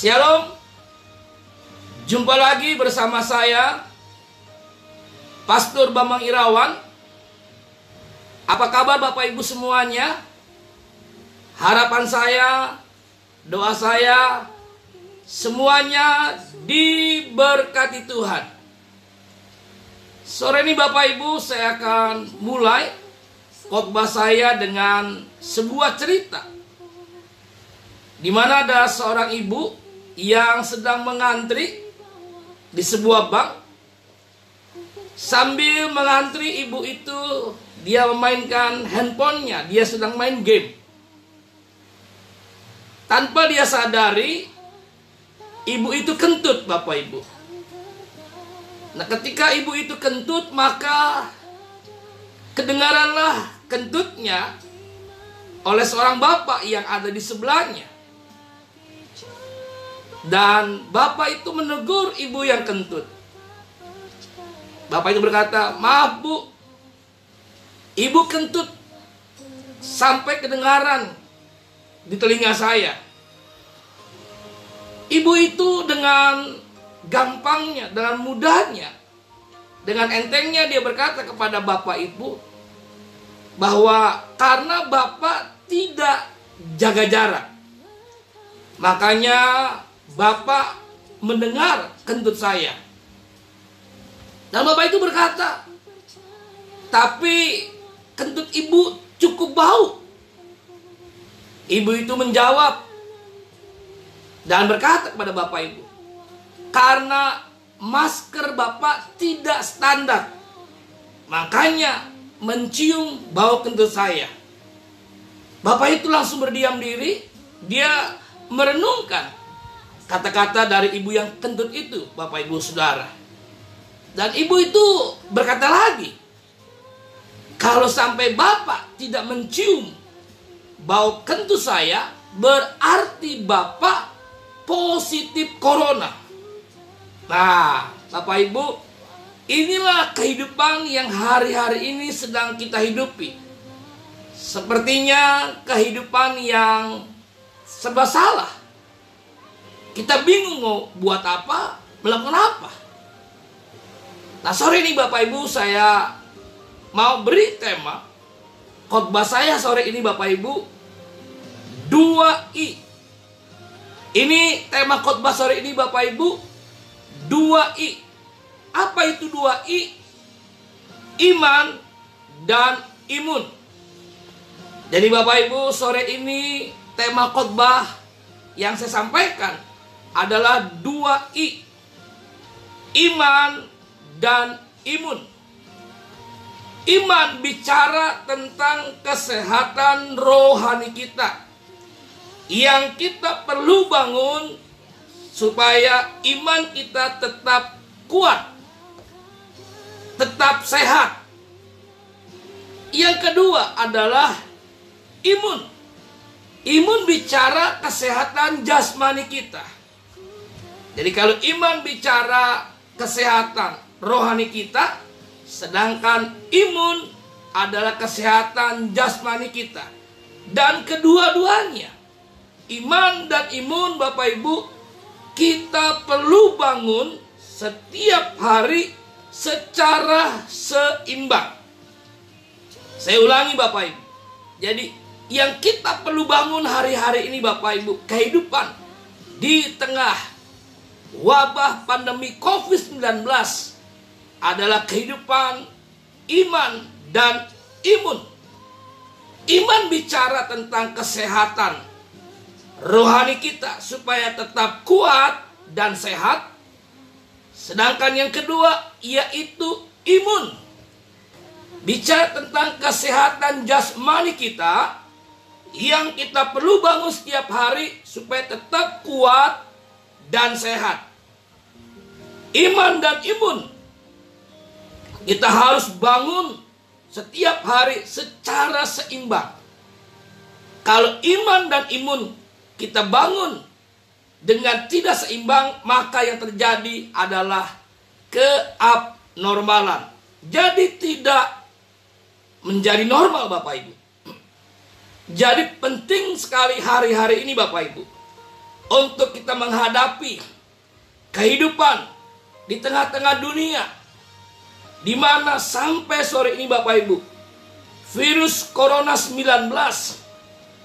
Shalom, jumpa lagi bersama saya, Pastor Bambang Irawan. Apa kabar Bapak Ibu semuanya? Harapan saya, doa saya, semuanya diberkati Tuhan. Sore ini Bapak Ibu, saya akan mulai khotbah saya dengan sebuah cerita, di mana ada seorang ibu yang sedang mengantri di sebuah bank. Sambil mengantri, ibu itu dia memainkan handphonenya, dia sedang main game. Tanpa dia sadari, ibu itu kentut Bapak Ibu. Nah, ketika ibu itu kentut, maka kedengaranlah kentutnya oleh seorang bapak yang ada di sebelahnya. Dan bapak itu menegur ibu yang kentut. Bapak itu berkata, "Maaf Bu, ibu kentut sampai kedengaran di telinga saya." Ibu itu dengan gampangnya, dengan mudahnya, dengan entengnya dia berkata kepada bapak ibu bahwa karena bapak tidak jaga jarak, makanya bapak mendengar kentut saya. Dan bapak itu berkata, "Tapi kentut ibu cukup bau." Ibu itu menjawab dan berkata kepada bapak ibu, "Karena masker bapak tidak standar, makanya mencium bau kentut saya." Bapak itu langsung berdiam diri. Dia merenungkan kata-kata dari ibu yang kentut itu, Bapak Ibu Saudara. Dan ibu itu berkata lagi, "Kalau sampai bapak tidak mencium bau kentut saya, berarti bapak positif corona." Nah, Bapak Ibu, inilah kehidupan yang hari-hari ini sedang kita hidupi. Sepertinya kehidupan yang serba salah. Kita bingung mau buat apa, melakukan apa. Nah, sore ini Bapak Ibu, saya mau beri tema khotbah saya sore ini Bapak Ibu, 2I. Ini tema khotbah sore ini Bapak Ibu, 2I. Apa itu 2I? Iman dan imun. Jadi Bapak Ibu, sore ini tema khotbah yang saya sampaikan adalah 2I. Iman dan imun. Iman bicara tentang kesehatan rohani kita, yang kita perlu bangun supaya iman kita tetap kuat, tetap sehat. Yang kedua adalah imun. Imun bicara kesehatan jasmani kita. Jadi kalau iman bicara kesehatan rohani kita, sedangkan imun adalah kesehatan jasmani kita. Dan kedua-duanya, iman dan imun Bapak Ibu, kita perlu bangun setiap hari secara seimbang. Saya ulangi Bapak Ibu. Jadi yang kita perlu bangun hari-hari ini Bapak Ibu, kehidupan di tengah wabah pandemi COVID-19 adalah kehidupan iman dan imun. Iman bicara tentang kesehatan rohani kita supaya tetap kuat dan sehat. Sedangkan yang kedua yaitu imun, bicara tentang kesehatan jasmani kita yang kita perlu bangun setiap hari supaya tetap kuat dan sehat. Iman dan imun kita harus bangun setiap hari secara seimbang. Kalau iman dan imun kita bangun dengan tidak seimbang, maka yang terjadi adalah keabnormalan. Jadi tidak menjadi normal Bapak Ibu. Jadi penting sekali hari-hari ini Bapak Ibu, untuk kita menghadapi kehidupan di tengah-tengah dunia, di mana sampai sore ini Bapak Ibu, virus Corona 19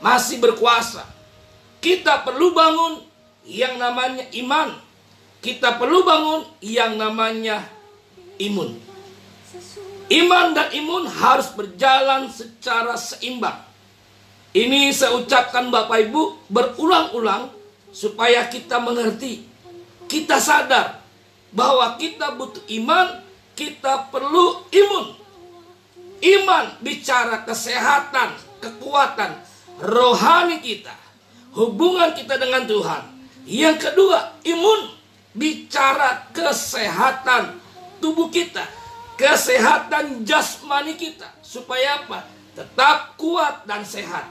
masih berkuasa. Kita perlu bangun yang namanya iman. Kita perlu bangun yang namanya imun. Iman dan imun harus berjalan secara seimbang. Ini saya ucapkan Bapak Ibu berulang-ulang supaya kita mengerti. Kita sadar bahwa kita butuh iman, kita perlu imun. Iman bicara kesehatan, kekuatan rohani kita, hubungan kita dengan Tuhan. Yang kedua, imun bicara kesehatan tubuh kita, kesehatan jasmani kita. Supaya apa? Tetap kuat dan sehat.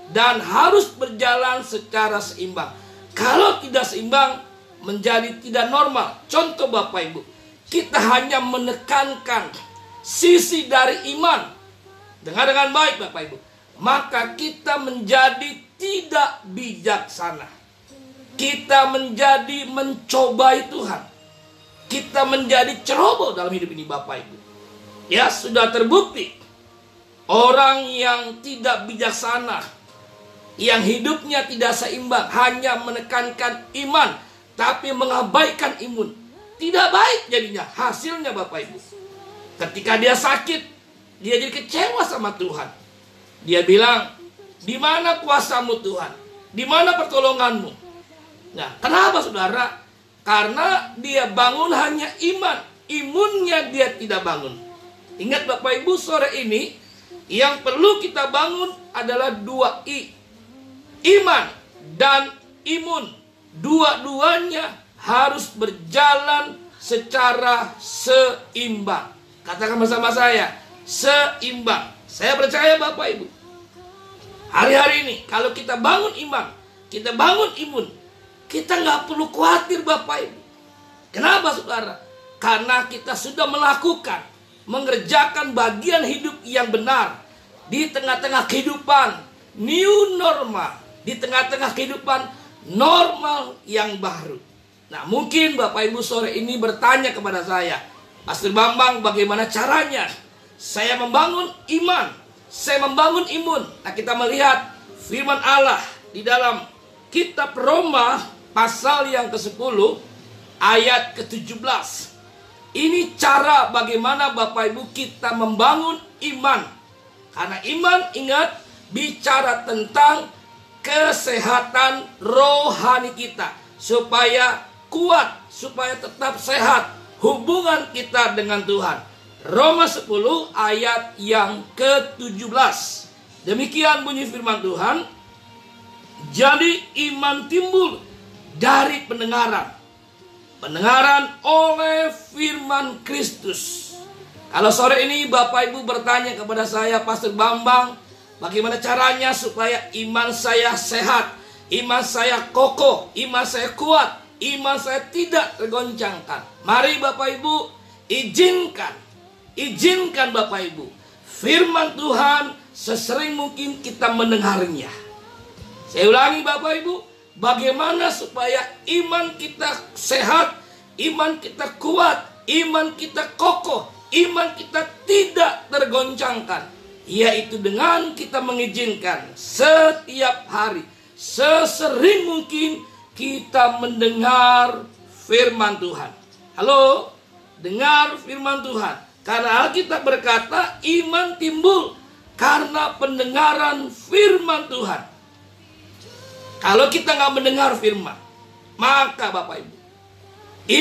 Dan harus berjalan secara seimbang. Kalau tidak seimbang, menjadi tidak normal. Contoh Bapak Ibu, kita hanya menekankan sisi dari iman. Dengar dengan baik Bapak Ibu. Maka kita menjadi tidak bijaksana. Kita menjadi mencobai Tuhan. Kita menjadi ceroboh dalam hidup ini Bapak Ibu. Ya, sudah terbukti. Orang yang tidak bijaksana, yang hidupnya tidak seimbang, hanya menekankan iman, tapi mengabaikan imun. Tidak baik jadinya hasilnya Bapak Ibu. Ketika dia sakit, dia jadi kecewa sama Tuhan. Dia bilang, di mana kuasamu Tuhan? Di mana pertolonganmu? Nah, kenapa saudara? Karena dia bangun hanya iman. Imunnya dia tidak bangun. Ingat Bapak Ibu, sore ini yang perlu kita bangun adalah 2 I. Iman dan imun. Dua-duanya harus berjalan secara seimbang. Katakan bersama saya, seimbang. Saya percaya Bapak Ibu, hari-hari ini kalau kita bangun iman, kita bangun imun, kita nggak perlu khawatir Bapak Ibu. Kenapa saudara? Karena kita sudah melakukan, mengerjakan bagian hidup yang benar di tengah-tengah kehidupan new normal, di tengah-tengah kehidupan normal yang baru. Nah, mungkin Bapak Ibu sore ini bertanya kepada saya, Pastor Bambang, bagaimana caranya saya membangun iman, saya membangun imun? Nah, kita melihat firman Allah di dalam kitab Roma pasal yang ke-10 ayat ke-17. Ini cara bagaimana Bapak Ibu kita membangun iman. Karena iman, ingat, bicara tentang kesehatan rohani kita, supaya kuat, supaya tetap sehat hubungan kita dengan Tuhan. Roma 10 ayat yang ke-17. Demikian bunyi firman Tuhan. Jadi iman timbul dari pendengaran, pendengaran oleh firman Kristus. Kalau sore ini Bapak Ibu bertanya kepada saya, Pastor Bambang, bagaimana caranya supaya iman saya sehat, iman saya kokoh, iman saya kuat, iman saya tidak tergoncangkan? Mari Bapak Ibu, izinkan Bapak Ibu, firman Tuhan sesering mungkin kita mendengarnya. Saya ulangi Bapak Ibu, bagaimana supaya iman kita sehat, iman kita kuat, iman kita kokoh, iman kita tidak tergoncangkan, yaitu dengan kita mengizinkan setiap hari, sesering mungkin kita mendengar firman Tuhan. Halo, dengar firman Tuhan. Karena Alkitab berkata iman timbul karena pendengaran firman Tuhan. Kalau kita nggak mendengar firman, maka Bapak Ibu,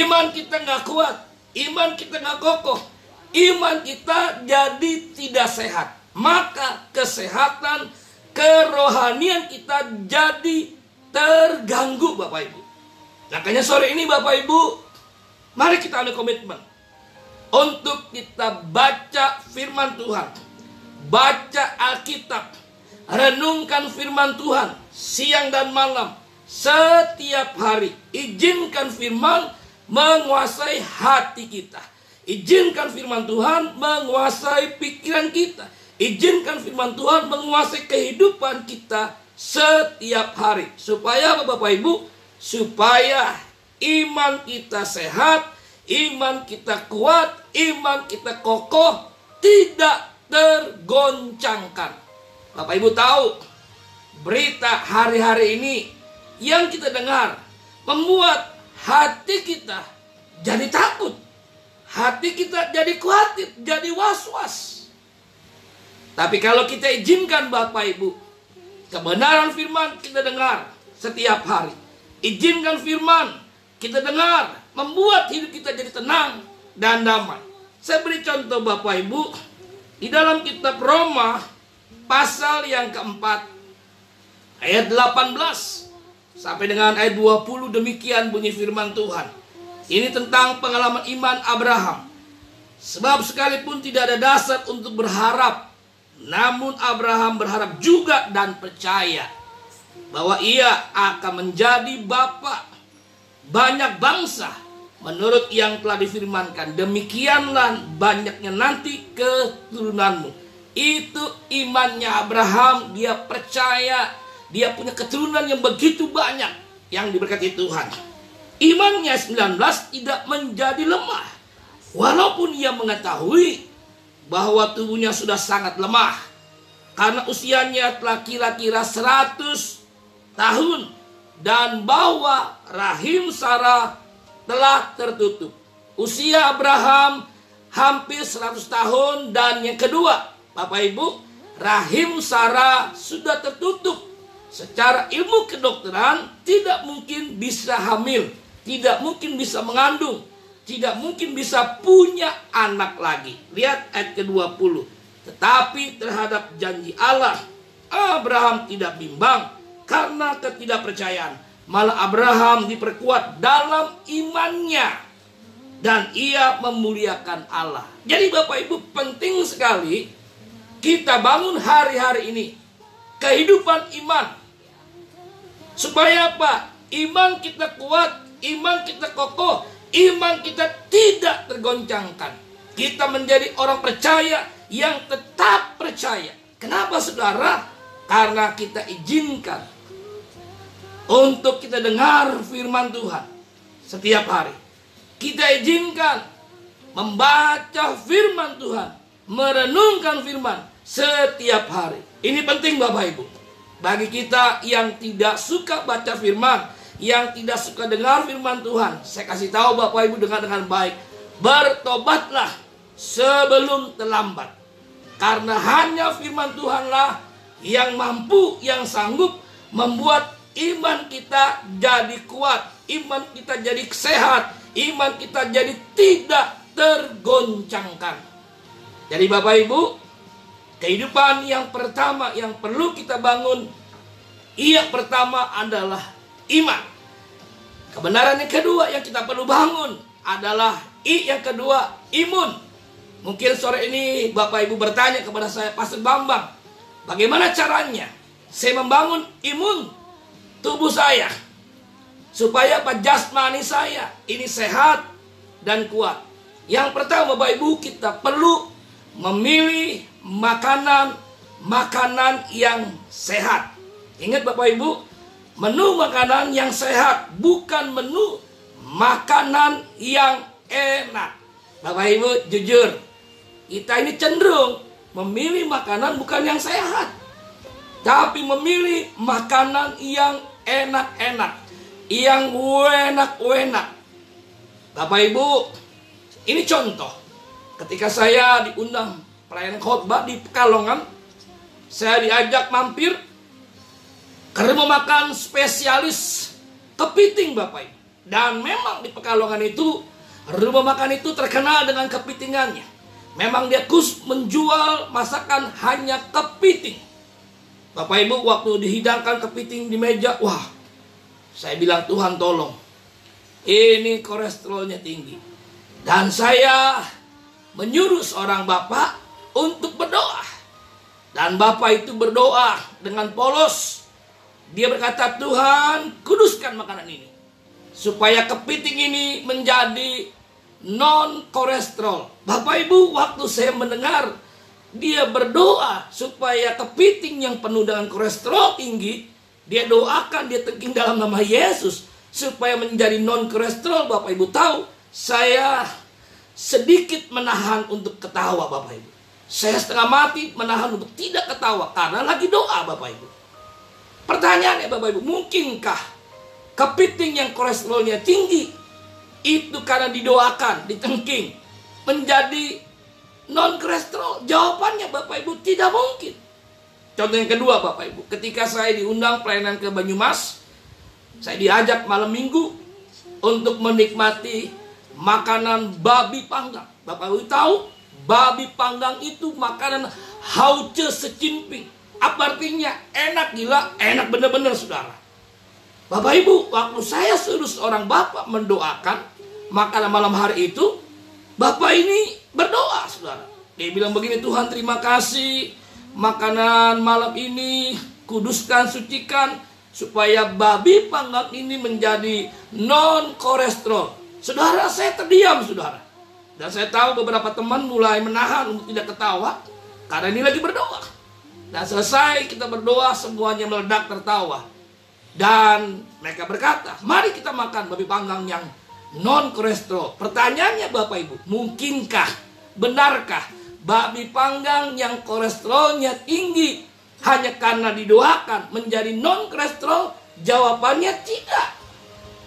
iman kita nggak kuat, iman kita nggak kokoh, iman kita jadi tidak sehat. Maka kesehatan, kerohanian kita jadi terganggu Bapak Ibu. Makanya sore ini Bapak Ibu, mari kita ambil komitmen untuk kita baca firman Tuhan, baca Alkitab, renungkan firman Tuhan siang dan malam, setiap hari. Izinkan firman menguasai hati kita. Izinkan firman Tuhan menguasai pikiran kita. Izinkan firman Tuhan menguasai kehidupan kita setiap hari. Supaya Bapak Ibu, supaya iman kita sehat, iman kita kuat, iman kita kokoh, tidak tergoncangkan. Bapak Ibu tahu, berita hari-hari ini yang kita dengar membuat hati kita jadi takut, hati kita jadi khawatir, jadi was-was. Tapi kalau kita izinkan Bapak Ibu, kebenaran firman kita dengar setiap hari, izinkan firman kita dengar, membuat hidup kita jadi tenang dan damai. Saya beri contoh Bapak Ibu, di dalam kitab Roma pasal yang keempat, ayat 18 sampai dengan ayat 20, demikian bunyi firman Tuhan. Ini tentang pengalaman iman Abraham. Sebab sekalipun tidak ada dasar untuk berharap, namun Abraham berharap juga dan percaya bahwa ia akan menjadi bapa banyak bangsa menurut yang telah difirmankan. Demikianlah banyaknya nanti keturunanmu. Itu imannya Abraham. Dia percaya, dia punya keturunan yang begitu banyak yang diberkati Tuhan. Imannya 19 tidak menjadi lemah, walaupun ia mengetahui bahwa tubuhnya sudah sangat lemah, karena usianya telah kira-kira 100 tahun, dan bahwa rahim Sarah telah tertutup. Usia Abraham hampir 100 tahun, dan yang kedua, Bapak Ibu, rahim Sarah sudah tertutup. Secara ilmu kedokteran tidak mungkin bisa hamil, tidak mungkin bisa mengandung, tidak mungkin bisa punya anak lagi. Lihat ayat ke-20. Tetapi terhadap janji Allah, Abraham tidak bimbang karena ketidakpercayaan. Malah Abraham diperkuat dalam imannya, dan ia memuliakan Allah. Jadi Bapak Ibu, penting sekali kita bangun hari-hari ini kehidupan iman. Supaya apa? Iman kita kuat, iman kita kokoh, iman kita tidak tergoncangkan. Kita menjadi orang percaya yang tetap percaya. Kenapa saudara? Karena kita izinkan untuk kita dengar firman Tuhan setiap hari. Kita izinkan membaca firman Tuhan, merenungkan firman setiap hari. Ini penting Bapak Ibu. Bagi kita yang tidak suka baca firman, yang tidak suka dengar firman Tuhan, saya kasih tahu Bapak Ibu dengan baik, bertobatlah sebelum terlambat. Karena hanya firman Tuhanlah yang mampu, yang sanggup membuat iman kita jadi kuat, iman kita jadi sehat, iman kita jadi tidak tergoncangkan. Jadi Bapak Ibu, kehidupan yang pertama yang perlu kita bangun, yang pertama adalah iman. Kebenaran yang kedua yang kita perlu bangun adalah yang kedua, imun. Mungkin sore ini Bapak Ibu bertanya kepada saya, Pastor Bambang, bagaimana caranya saya membangun imun tubuh saya supaya jasmani saya ini sehat dan kuat? Yang pertama Bapak Ibu, kita perlu memilih makanan yang sehat. Ingat Bapak Ibu, menu makanan yang sehat, bukan menu makanan yang enak. Bapak Ibu jujur, kita ini cenderung memilih makanan bukan yang sehat, tapi memilih makanan yang enak-enak, yang enak-enak. Bapak Ibu, ini contoh. Ketika saya diundang pelayanan khotbah di Pekalongan, saya diajak mampir ke rumah makan spesialis kepiting Bapak Ibu. Dan memang di Pekalongan itu, rumah makan itu terkenal dengan kepitingannya. Memang dia khusus menjual masakan hanya kepiting. Bapak Ibu, waktu dihidangkan kepiting di meja, wah, saya bilang Tuhan tolong, ini kolesterolnya tinggi. Dan saya menyuruh seorang bapak untuk berdoa. Dan bapak itu berdoa dengan polos. Dia berkata, Tuhan kuduskan makanan ini, supaya kepiting ini menjadi non kolesterol. Bapak Ibu, waktu saya mendengar dia berdoa supaya kepiting yang penuh dengan kolesterol tinggi, dia doakan, dia tengking dalam nama Yesus, supaya menjadi non kolesterol, Bapak Ibu tahu, saya sedikit menahan untuk ketawa, Bapak Ibu. Saya setengah mati menahan untuk tidak ketawa karena lagi doa, Bapak Ibu. Pertanyaannya, Bapak Ibu, mungkinkah kepiting yang kolesterolnya tinggi itu karena didoakan, ditengking, menjadi non kolesterol? Jawabannya, Bapak Ibu, tidak mungkin. Contoh yang kedua, Bapak Ibu, ketika saya diundang pelayanan ke Banyumas, saya diajak malam minggu untuk menikmati makanan babi panggang. Bapak Ibu tahu, babi panggang itu makanan hauce secimping. Apa artinya? Enak gila, enak bener-bener, saudara. Bapak Ibu, waktu saya suruh seorang bapak mendoakan makanan malam hari itu, bapak ini berdoa, saudara. Dia bilang begini, Tuhan terima kasih, makanan malam ini kuduskan, sucikan, supaya babi panggang ini menjadi non kolesterol. Saudara, saya terdiam, saudara. Dan saya tahu beberapa teman mulai menahan untuk tidak ketawa karena ini lagi berdoa. Dan selesai kita berdoa, semuanya meledak tertawa. Dan mereka berkata, mari kita makan babi panggang yang non kolesterol. Pertanyaannya, Bapak Ibu, mungkinkah, benarkah babi panggang yang kolesterolnya tinggi hanya karena didoakan menjadi non kolesterol? Jawabannya tidak.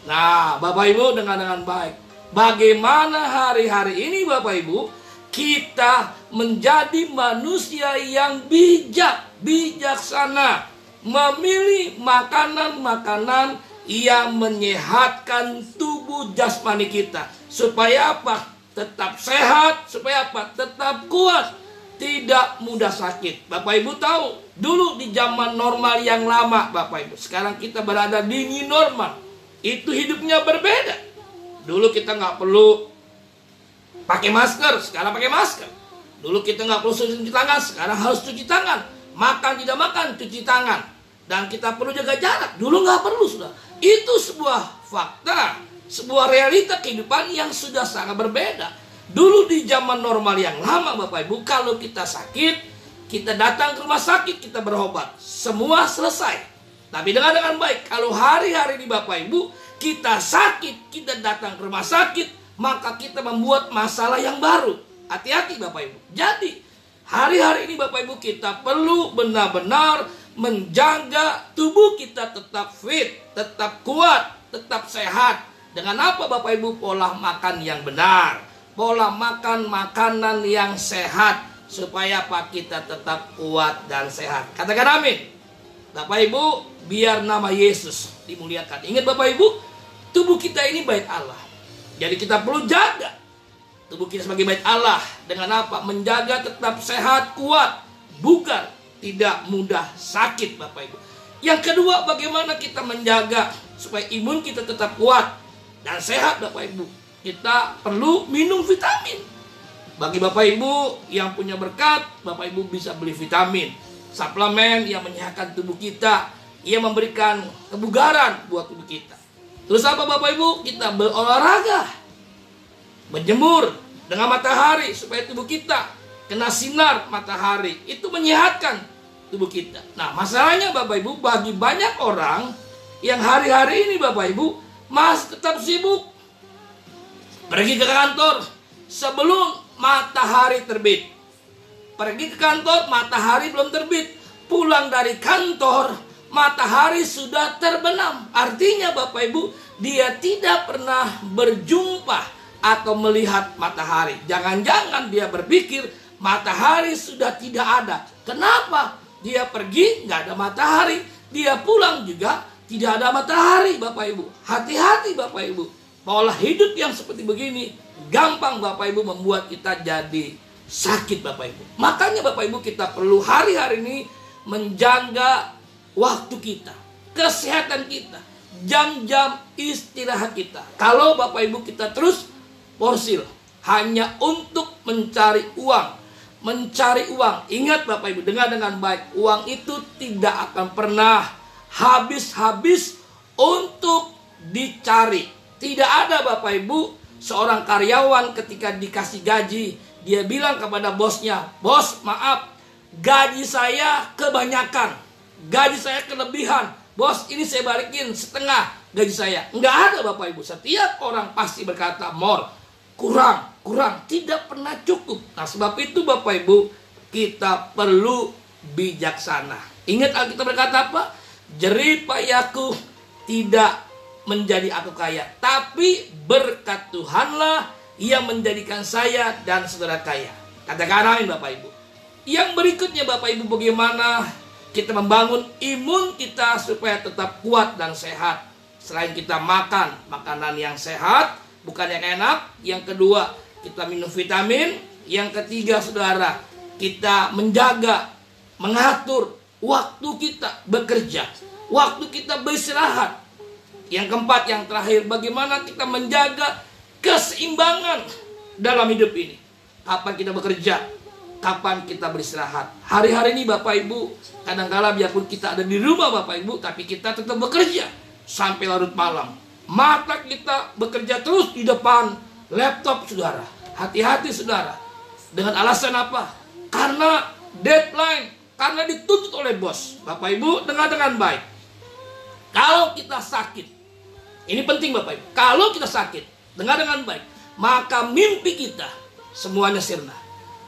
Nah, Bapak Ibu, dengan baik, bagaimana hari-hari ini, Bapak Ibu, kita menjadi manusia yang bijaksana, memilih makanan-makanan yang menyehatkan tubuh jasmani kita. Supaya apa? Tetap sehat, supaya apa? Tetap kuat, tidak mudah sakit. Bapak Ibu tahu, dulu di zaman normal yang lama, Bapak Ibu, sekarang kita berada di new normal. Itu hidupnya berbeda. Dulu kita nggak perlu pakai masker, sekarang pakai masker. Dulu kita nggak perlu cuci tangan, sekarang harus cuci tangan. Makan tidak makan, cuci tangan. Dan kita perlu jaga jarak. Dulu nggak perlu, sudah. Itu sebuah fakta, sebuah realita kehidupan yang sudah sangat berbeda. Dulu di zaman normal yang lama, Bapak Ibu, kalau kita sakit, kita datang ke rumah sakit, kita berobat, semua selesai. Tapi dengan baik, kalau hari-hari ini, Bapak Ibu, kita sakit, kita datang ke rumah sakit, maka kita membuat masalah yang baru. Hati-hati, Bapak Ibu. Jadi, hari-hari ini, Bapak Ibu, kita perlu benar-benar menjaga tubuh kita tetap fit, tetap kuat, tetap sehat. Dengan apa, Bapak Ibu? Pola makan yang benar, pola makan makanan yang sehat, supaya apa? Kita tetap kuat dan sehat. Katakan amin. Bapak Ibu, biar nama Yesus dimuliakan. Ingat, Bapak Ibu, tubuh kita ini bait Allah. Jadi kita perlu jaga tubuh kita sebagai bait Allah. Dengan apa? Menjaga tetap sehat, kuat, bugar, tidak mudah sakit, Bapak Ibu. Yang kedua, bagaimana kita menjaga supaya imun kita tetap kuat dan sehat, Bapak Ibu? Kita perlu minum vitamin. Bagi Bapak Ibu yang punya berkat, Bapak Ibu bisa beli vitamin, suplemen yang menyehatkan tubuh kita, yang memberikan kebugaran buat tubuh kita. Terus apa, Bapak Ibu? Kita berolahraga, berjemur dengan matahari supaya tubuh kita kena sinar matahari. Itu menyehatkan tubuh kita. Nah, masalahnya, Bapak Ibu, bagi banyak orang yang hari-hari ini, Bapak Ibu, masih tetap sibuk pergi ke kantor sebelum matahari terbit. Pergi ke kantor, matahari belum terbit. Pulang dari kantor, matahari sudah terbenam. Artinya, Bapak Ibu, dia tidak pernah berjumpa atau melihat matahari. Jangan-jangan dia berpikir matahari sudah tidak ada. Kenapa? Dia pergi nggak ada matahari, dia pulang juga tidak ada matahari, Bapak Ibu. Hati-hati, Bapak Ibu. Pola hidup yang seperti begini gampang, Bapak Ibu, membuat kita jadi sakit, Bapak Ibu. Makanya, Bapak Ibu, kita perlu hari-hari ini menjaga waktu kita, kesehatan kita, jam-jam istirahat kita. Kalau, Bapak Ibu, kita terus porsil hanya untuk mencari uang, ingat, Bapak Ibu, dengar dengan baik, uang itu tidak akan pernah habis-habis untuk dicari. Tidak ada, Bapak Ibu, seorang karyawan ketika dikasih gaji, dia bilang kepada bosnya, "Bos, maaf, gaji saya kebanyakan, gaji saya kelebihan. Bos, ini saya balikin setengah." gaji saya. Enggak ada Bapak Ibu. Setiap orang pasti berkata more, kurang, tidak pernah cukup. Nah sebab itu Bapak Ibu, kita perlu bijaksana. Ingat Alkitab berkata apa? Jerih payahku tidak menjadi aku kaya, tapi berkat Tuhanlah yang menjadikan saya dan saudara kaya. Katakan amin Bapak Ibu. Yang berikutnya Bapak Ibu, bagaimana kita membangun imun kita supaya tetap kuat dan sehat. Selain kita makan makanan yang sehat, bukan yang enak. Yang kedua, kita minum vitamin. Yang ketiga saudara, kita menjaga, mengatur waktu kita bekerja, waktu kita beristirahat. Yang keempat, yang terakhir, bagaimana kita menjaga keseimbangan dalam hidup ini. Kapan kita bekerja, kapan kita beristirahat. Hari-hari ini Bapak Ibu, kadang-kala biarpun kita ada di rumah Bapak Ibu, tapi kita tetap bekerja sampai larut malam. Mata kita bekerja terus di depan laptop saudara. Hati-hati saudara. Dengan alasan apa? Karena deadline, karena dituntut oleh bos. Bapak Ibu, dengar dengan baik. Kalau kita sakit, ini penting Bapak Ibu. Kalau kita sakit, dengar dengan baik, maka mimpi kita semuanya sirna.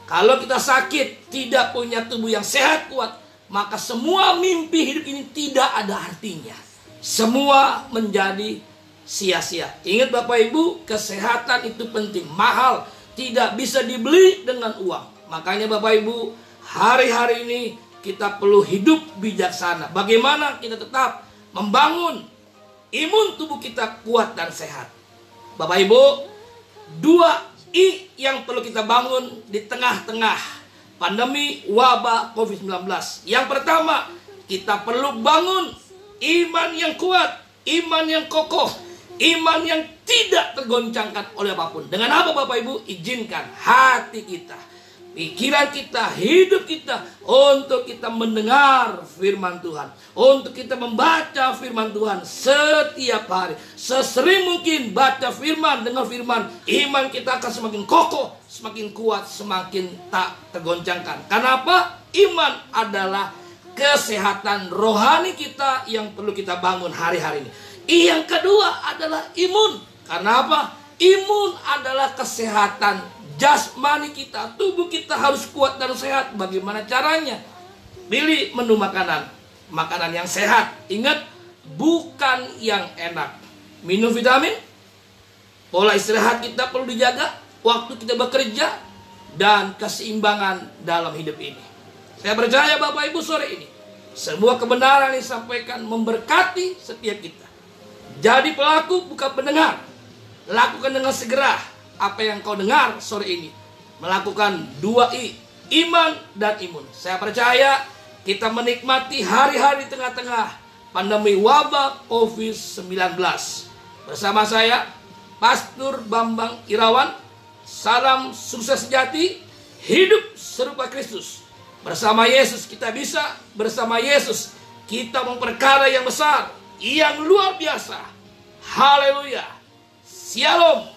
Kalau kita sakit, tidak punya tubuh yang sehat kuat, maka semua mimpi hidup ini tidak ada artinya. Semua menjadi sia-sia. Ingat Bapak Ibu, kesehatan itu penting, mahal, tidak bisa dibeli dengan uang. Makanya Bapak Ibu, hari-hari ini kita perlu hidup bijaksana. Bagaimana kita tetap membangun imun tubuh kita kuat dan sehat. Bapak Ibu, 2I yang perlu kita bangun di tengah-tengah pandemi wabah COVID-19. Yang pertama, kita perlu bangun iman yang kuat, iman yang kokoh, iman yang tidak tergoncangkan oleh apapun. Dengan apa Bapak Ibu? Izinkan hati kita, pikiran kita, hidup kita untuk kita mendengar firman Tuhan, untuk kita membaca firman Tuhan setiap hari. Sesering mungkin baca firman, dengar firman, iman kita akan semakin kokoh, semakin kuat, semakin tak tergoncangkan. Kenapa? Iman adalah kesehatan rohani kita yang perlu kita bangun hari-hari ini. Yang kedua adalah imun. Karena apa? Imun adalah kesehatan jasmani kita, tubuh kita harus kuat dan sehat. Bagaimana caranya? Pilih menu makanan, makanan yang sehat. Ingat, bukan yang enak. Minum vitamin, pola istirahat kita perlu dijaga, waktu kita bekerja, dan keseimbangan dalam hidup ini. Saya percaya Bapak Ibu sore ini, sebuah kebenaran yang disampaikan memberkati setiap kita. Jadi pelaku bukan pendengar. Lakukan dengan segera apa yang kau dengar sore ini. Melakukan 2I, iman dan imun. Saya percaya kita menikmati hari-hari tengah-tengah pandemi wabah COVID-19. Bersama saya, Pastor Bambang Irawan. Salam sukses sejati, hidup serupa Kristus. Bersama Yesus kita bisa, bersama Yesus kita memperkara yang besar, yang luar biasa. Haleluya. Shalom.